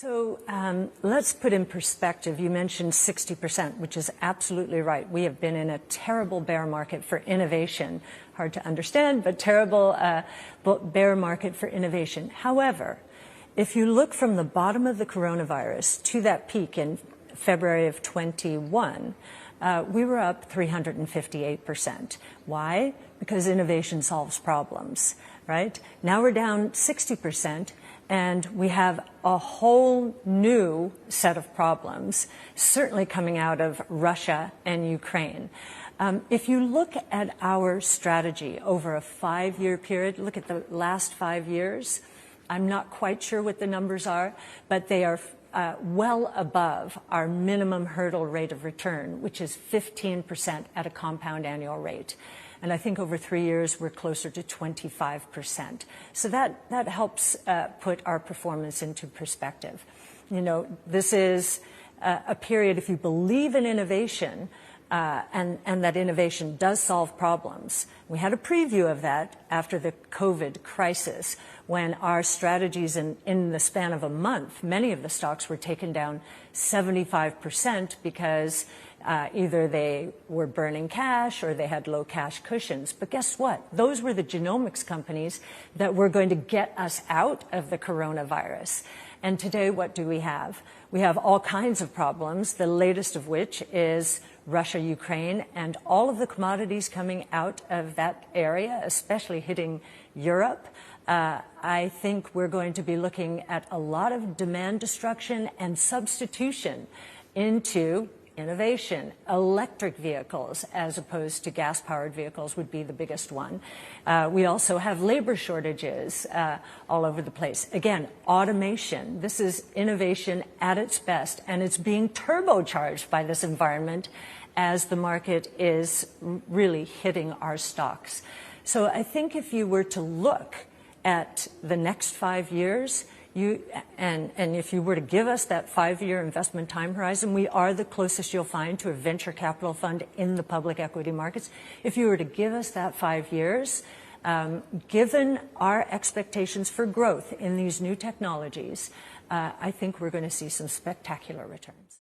Let's put in perspective, you mentioned 60%, which is absolutely right. We have been in a terrible bear market for innovation. Hard to understand, but terrible bear market for innovation. However, if you look from the bottom of the coronavirus to that peak in February of 21, we were up 358%. Why? Because innovation solves problems, right? Now we're down 60%. And we have a whole new set of problems, certainly coming out of Russia and Ukraine. If you look at our strategy over a 5-year period, look at the last 5 years, I'm not quite sure what the numbers are, but they are well above our minimum hurdle rate of return, which is 15% at a compound annual rate. And I think over 3 years, we're closer to 25%. So that helps put our performance into perspective. You know, this is a period, if you believe in innovation, and that innovation does solve problems. We had a preview of that after the COVID crisis, when our strategies in the span of a month, many of the stocks were taken down 75% because either they were burning cash or they had low cash cushions. But guess what? Those were the genomics companies that were going to get us out of the coronavirus. And today, what do we have? We have all kinds of problems, the latest of which is Russia, Ukraine, and all of the commodities coming out of that area, especially hitting Europe. I think we're going to be looking at a lot of demand destruction and substitution into innovation. Electric vehicles as opposed to gas-powered vehicles would be the biggest one. We also have labor shortages all over the place. Again, automation. This is innovation at its best, and it's being turbocharged by this environment as the market is really hitting our stocks. So I think if you were to look at the next 5 years, and if you were to give us that 5-year investment time horizon, we are the closest you'll find to a venture capital fund in the public equity markets. If you were to give us that 5 years, given our expectations for growth in these new technologies, I think we're going to see some spectacular returns.